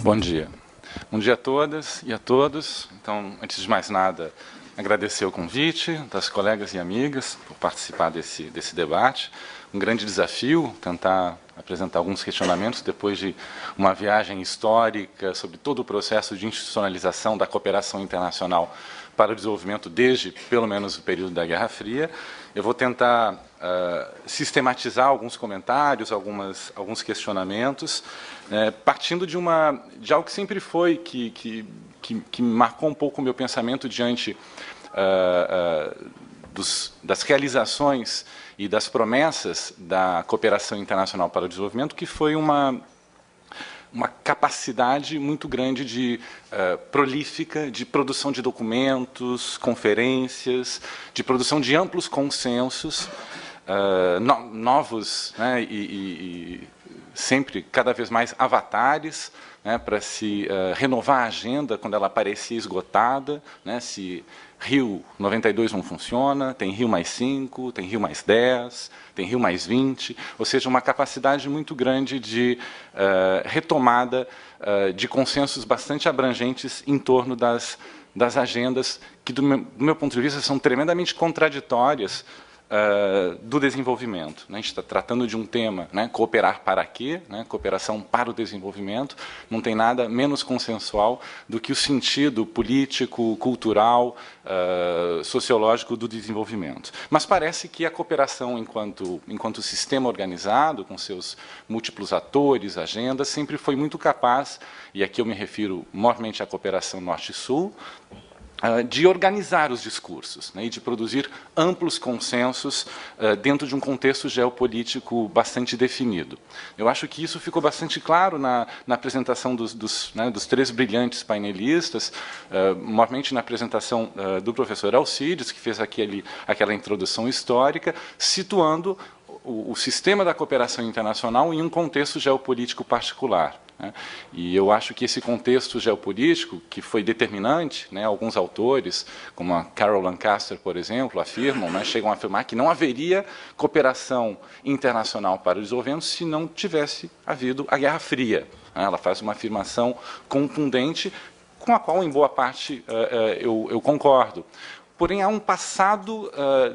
Bom dia. Bom dia a todas e a todos. Então, antes de mais nada, agradecer o convite das colegas e amigas por participar desse debate. Um grande desafio, tentar apresentar alguns questionamentos depois de uma viagem histórica sobre todo o processo de institucionalização da cooperação internacional para o desenvolvimento desde, pelo menos, o período da Guerra Fria. Eu vou tentar sistematizar alguns comentários, alguns questionamentos, partindo de algo que sempre foi, que marcou um pouco o meu pensamento diante das realizações e das promessas da cooperação internacional para o desenvolvimento, que foi uma capacidade muito grande prolífica de produção de documentos, conferências, de produção de amplos consensos, novos, né, e sempre cada vez mais avatares, né, para se renovar a agenda quando ela parecia esgotada, né, se Rio 92 não funciona, tem Rio mais 5, tem Rio mais 10, tem Rio mais 20, ou seja, uma capacidade muito grande de retomada de consensos bastante abrangentes em torno das agendas que, do meu ponto de vista, são tremendamente contraditórias do desenvolvimento. A gente está tratando de um tema, né, cooperar para quê? Né, cooperação para o desenvolvimento. Não tem nada menos consensual do que o sentido político, cultural, sociológico do desenvolvimento. Mas parece que a cooperação enquanto sistema organizado, com seus múltiplos atores, agendas, sempre foi muito capaz, e aqui eu me refiro maiormente à cooperação Norte-Sul, de organizar os discursos, né, e de produzir amplos consensos dentro de um contexto geopolítico bastante definido. Eu acho que isso ficou bastante claro na apresentação dos três brilhantes painelistas, maiormente na apresentação do professor Alcides, que fez aquela introdução histórica, situando o sistema da cooperação internacional em um contexto geopolítico particular. E eu acho que esse contexto geopolítico, que foi determinante, né, alguns autores, como a Carol Lancaster, por exemplo, afirmam, né, chegam a afirmar que não haveria cooperação internacional para o desenvolvimento se não tivesse havido a Guerra Fria. Ela faz uma afirmação contundente, com a qual, em boa parte, eu concordo. Porém, há um passado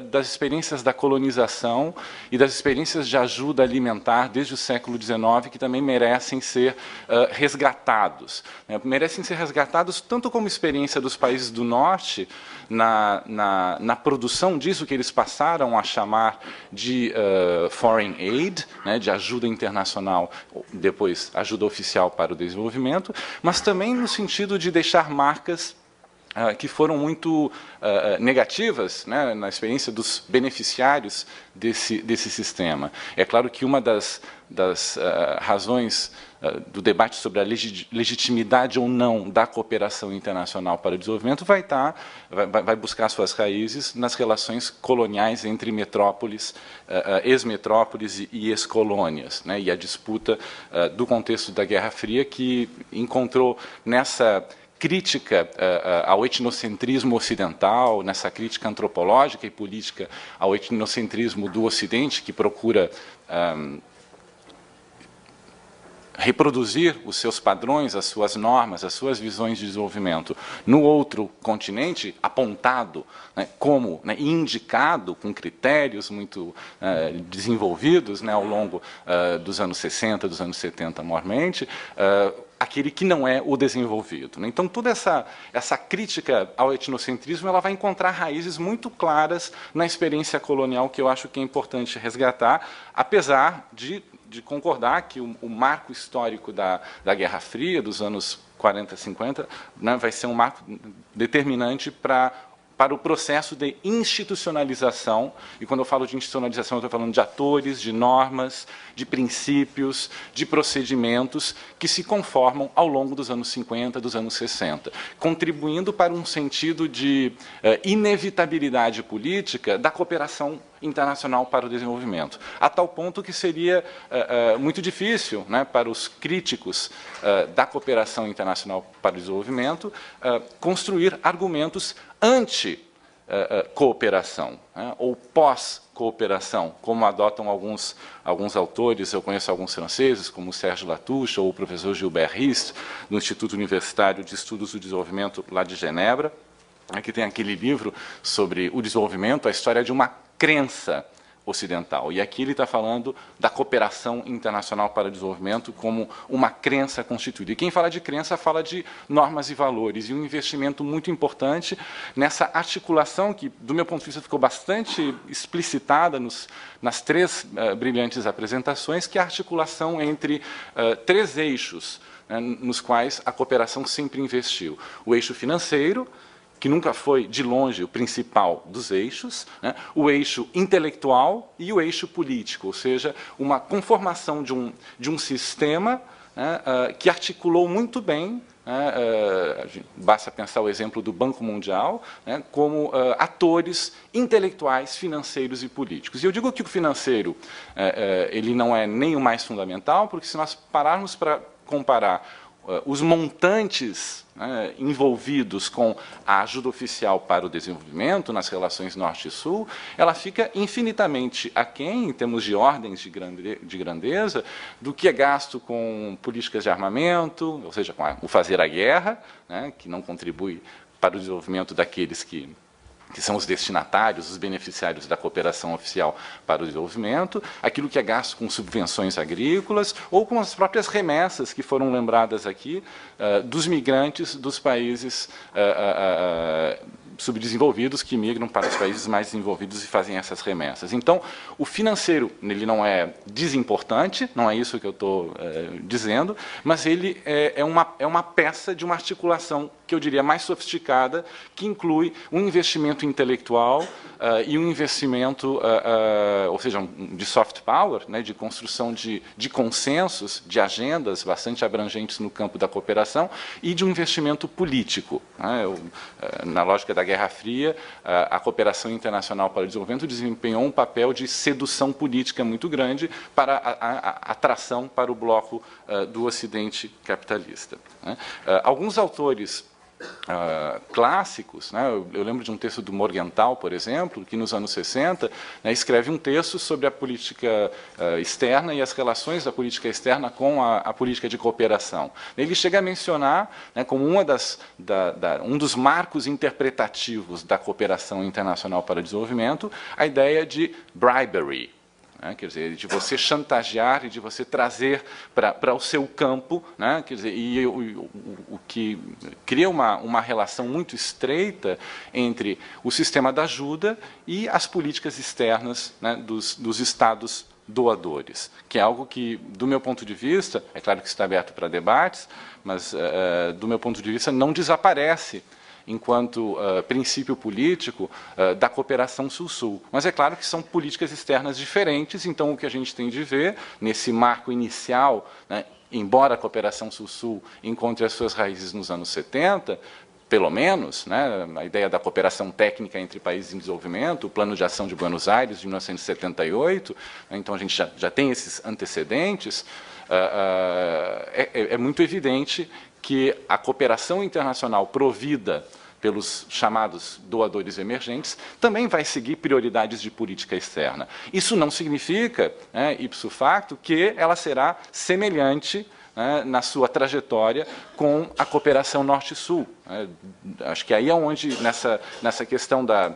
das experiências da colonização e das experiências de ajuda alimentar desde o século XIX que também merecem ser resgatados. Merecem ser resgatados tanto como experiência dos países do Norte na produção disso que eles passaram a chamar de foreign aid, né, de ajuda internacional, depois ajuda oficial para o desenvolvimento, mas também no sentido de deixar marcas que foram muito negativas, né, na experiência dos beneficiários desse sistema. É claro que uma das razões do debate sobre a legitimidade ou não da cooperação internacional para o desenvolvimento vai buscar suas raízes nas relações coloniais entre metrópoles, ex-metrópoles e ex-colônias, né, e a disputa do contexto da Guerra Fria, que encontrou nessa crítica ao etnocentrismo ocidental, nessa crítica antropológica e política ao etnocentrismo do Ocidente, que procura reproduzir os seus padrões, as suas normas, as suas visões de desenvolvimento no outro continente, apontado, né, como, né, indicado com critérios muito desenvolvidos, né, ao longo dos anos 60, dos anos 70, maiormente, aquele que não é o desenvolvido. Então, toda essa crítica ao etnocentrismo ela vai encontrar raízes muito claras na experiência colonial, que eu acho que é importante resgatar, apesar de concordar que o marco histórico da Guerra Fria, dos anos 40, 50, né, vai ser um marco determinante para o processo de institucionalização, e quando eu falo de institucionalização, eu estou falando de atores, de normas, de princípios, de procedimentos que se conformam ao longo dos anos 50, dos anos 60, contribuindo para um sentido de inevitabilidade política da cooperação internacional para o desenvolvimento, a tal ponto que seria muito difícil, né, para os críticos da cooperação internacional para o desenvolvimento construir argumentos anti-cooperação, né, ou pós cooperação, como adotam alguns autores. Eu conheço alguns franceses, como o Serge Latouche ou o professor Gilbert Rist, do Instituto Universitário de Estudos do Desenvolvimento, lá de Genebra. Aqui tem aquele livro sobre o desenvolvimento, a história de uma crença ocidental. E aqui ele está falando da cooperação internacional para o desenvolvimento como uma crença constituída. E quem fala de crença fala de normas e valores, e um investimento muito importante nessa articulação que, do meu ponto de vista, ficou bastante explicitada nas três brilhantes apresentações, que é a articulação entre três eixos, né, nos quais a cooperação sempre investiu. O eixo financeiro, que nunca foi, de longe, o principal dos eixos, né? O eixo intelectual e o eixo político, ou seja, uma conformação de um sistema, né, que articulou muito bem, né, basta pensar o exemplo do Banco Mundial, né, como atores intelectuais, financeiros e políticos. E eu digo que o financeiro ele não é nem o mais fundamental, porque se nós pararmos para comparar os montantes, né, envolvidos com a ajuda oficial para o desenvolvimento nas relações Norte e Sul, ela fica infinitamente aquém, em termos de ordens de grandeza, do que é gasto com políticas de armamento, ou seja, com o fazer a guerra, né, que não contribui para o desenvolvimento daqueles que são os destinatários, os beneficiários da cooperação oficial para o desenvolvimento, aquilo que é gasto com subvenções agrícolas, ou com as próprias remessas que foram lembradas aqui, dos migrantes dos países subdesenvolvidos que migram para os países mais desenvolvidos e fazem essas remessas. Então, o financeiro ele não é desimportante, não é isso que eu estou dizendo, mas ele é uma peça de uma articulação que eu diria mais sofisticada, que inclui um investimento intelectual e um investimento, ou seja, de soft power, né, de construção de consensos, de agendas bastante abrangentes no campo da cooperação, e de um investimento político, né? Na lógica da Guerra Fria, a cooperação internacional para o desenvolvimento desempenhou um papel de sedução política muito grande para a atração para o bloco do Ocidente capitalista, né? Alguns autores clássicos, né? Eu lembro de um texto do Morgenthau, por exemplo, que nos anos 60, né, escreve um texto sobre a política externa e as relações da política externa com a política de cooperação. Ele chega a mencionar, né, como um dos marcos interpretativos da cooperação internacional para o desenvolvimento, a ideia de bribery, né, quer dizer, de você chantagear e de você trazer para o seu campo, né, quer dizer, e o que cria uma relação muito estreita entre o sistema da ajuda e as políticas externas, né, dos estados doadores, que é algo que, do meu ponto de vista, é claro que está aberto para debates, mas, do meu ponto de vista, não desaparece enquanto princípio político da cooperação Sul-Sul. Mas é claro que são políticas externas diferentes, então o que a gente tem de ver nesse marco inicial, né, embora a cooperação Sul-Sul encontre as suas raízes nos anos 70, pelo menos, né, a ideia da cooperação técnica entre países em desenvolvimento, o Plano de Ação de Buenos Aires, de 1978, né, então a gente já tem esses antecedentes, é muito evidente que a cooperação internacional provida pelos chamados doadores emergentes também vai seguir prioridades de política externa. Isso não significa, né, ipso facto, que ela será semelhante, né, na sua trajetória com a cooperação Norte-Sul. Acho que aí é onde, nessa questão da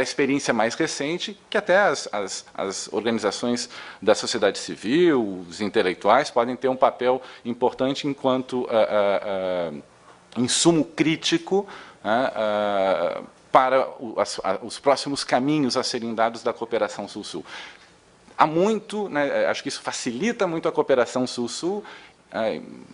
experiência mais recente, que até as organizações da sociedade civil, os intelectuais, podem ter um papel importante enquanto insumo crítico, né, para os próximos caminhos a serem dados da cooperação Sul-Sul. Há muito, né, acho que isso facilita muito a cooperação Sul-Sul,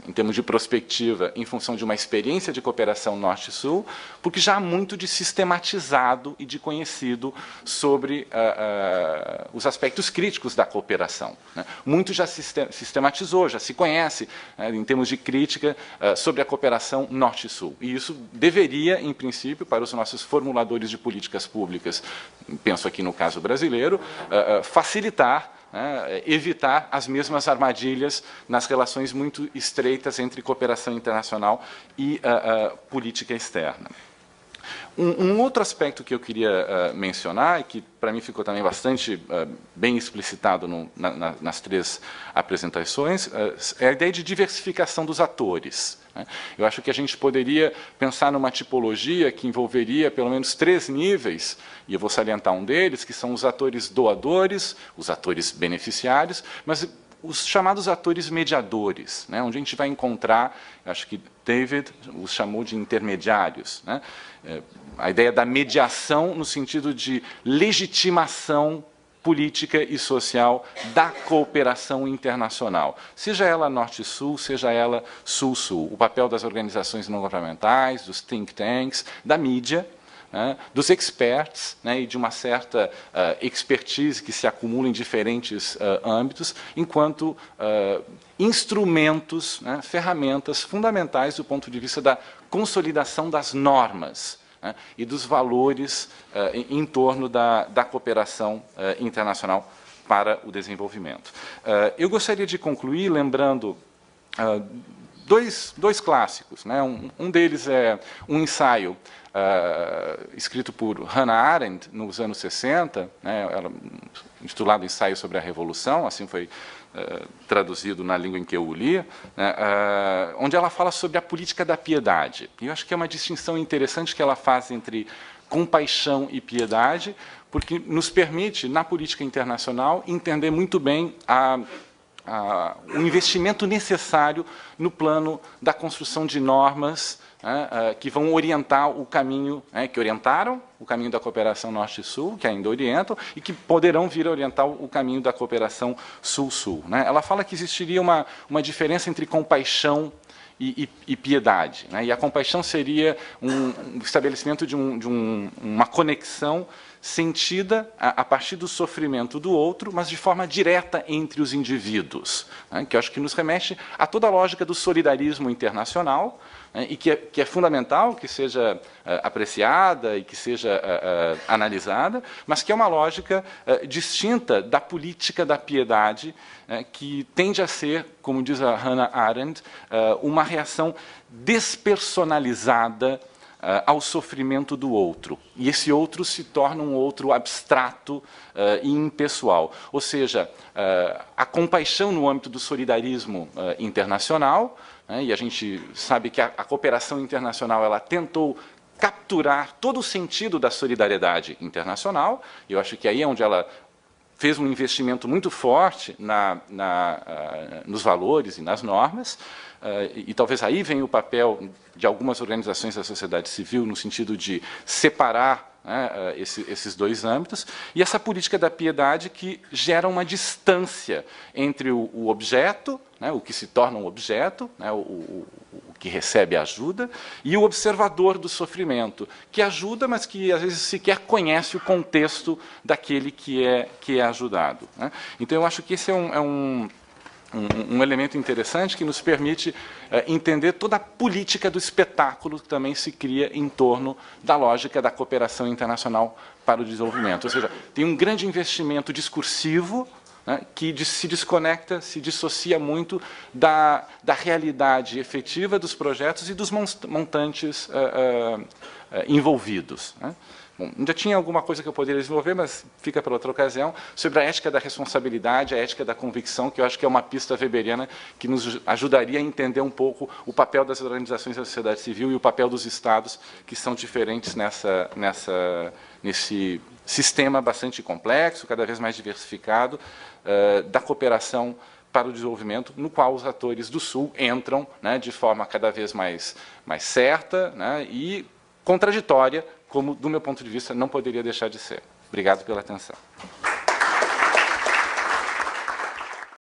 em termos de prospectiva, em função de uma experiência de cooperação Norte-Sul, porque já há muito de sistematizado e de conhecido sobre os aspectos críticos da cooperação, né? Muito já sistematizou, já se conhece, né, em termos de crítica sobre a cooperação Norte-Sul. E isso deveria, em princípio, para os nossos formuladores de políticas públicas, penso aqui no caso brasileiro, facilitar, né, evitar as mesmas armadilhas nas relações muito estreitas entre cooperação internacional e política externa. Um outro aspecto que eu queria mencionar, e que para mim ficou também bastante bem explicitado nas três apresentações, é a ideia de diversificação dos atores. Né? Eu acho que a gente poderia pensar numa tipologia que envolveria pelo menos 3 níveis, e eu vou salientar um deles, que são os atores doadores, os atores beneficiários, mas os chamados atores mediadores, né, onde a gente vai encontrar, acho que David os chamou de intermediários, né, a ideia da mediação no sentido de legitimação política e social da cooperação internacional, seja ela Norte-Sul, seja ela Sul-Sul, o papel das organizações não governamentais, dos think tanks, da mídia, né, dos experts, né, e de uma certa expertise que se acumula em diferentes âmbitos, enquanto instrumentos, né, ferramentas fundamentais do ponto de vista da consolidação das normas, né, e dos valores em torno da cooperação internacional para o desenvolvimento. Eu gostaria de concluir lembrando dois clássicos, né? Um deles é um ensaio escrito por Hannah Arendt nos anos 60, né, intitulado Ensaio sobre a Revolução, assim foi traduzido na língua em que eu o li, né, onde ela fala sobre a política da piedade. E eu acho que é uma distinção interessante que ela faz entre compaixão e piedade, porque nos permite, na política internacional, entender muito bem o investimento necessário no plano da construção de normas, né, que vão orientar o caminho, né, que orientaram o caminho da cooperação Norte-Sul, que ainda orientam, e que poderão vir a orientar o caminho da cooperação Sul-Sul. Né? Ela fala que existiria uma diferença entre compaixão e piedade. Né? E a compaixão seria um estabelecimento de uma conexão sentida a partir do sofrimento do outro, mas de forma direta entre os indivíduos, né, que eu acho que nos remete a toda a lógica do solidarismo internacional, né, e que é fundamental que seja apreciada e que seja analisada, mas que é uma lógica distinta da política da piedade, que tende a ser, como diz a Hannah Arendt, uma reação despersonalizada ao sofrimento do outro. E esse outro se torna um outro abstrato e impessoal. Ou seja, a compaixão no âmbito do solidarismo internacional, né, e a gente sabe que a cooperação internacional ela tentou capturar todo o sentido da solidariedade internacional, e eu acho que aí é onde ela fez um investimento muito forte nos valores e nas normas, e talvez aí venha o papel de algumas organizações da sociedade civil no sentido de separar, né, esses dois âmbitos, e essa política da piedade que gera uma distância entre o objeto, né, o que se torna um objeto, né, o que recebe ajuda, e o observador do sofrimento, que ajuda, mas que às vezes sequer conhece o contexto daquele que é ajudado. Né? Então, eu acho que esse é um elemento interessante que nos permite entender toda a política do espetáculo que também se cria em torno da lógica da cooperação internacional para o desenvolvimento. Ou seja, tem um grande investimento discursivo, né, que se desconecta, se dissocia muito da realidade efetiva dos projetos e dos montantes envolvidos. Né? Bom, ainda tinha alguma coisa que eu poderia desenvolver, mas fica para outra ocasião, sobre a ética da responsabilidade, a ética da convicção, que eu acho que é uma pista weberiana que nos ajudaria a entender um pouco o papel das organizações da sociedade civil e o papel dos Estados, que são diferentes nesse sistema bastante complexo, cada vez mais diversificado, da cooperação para o desenvolvimento, no qual os atores do Sul entram, né, de forma cada vez mais certa, né, e contraditória, como, do meu ponto de vista, não poderia deixar de ser. Obrigado pela atenção.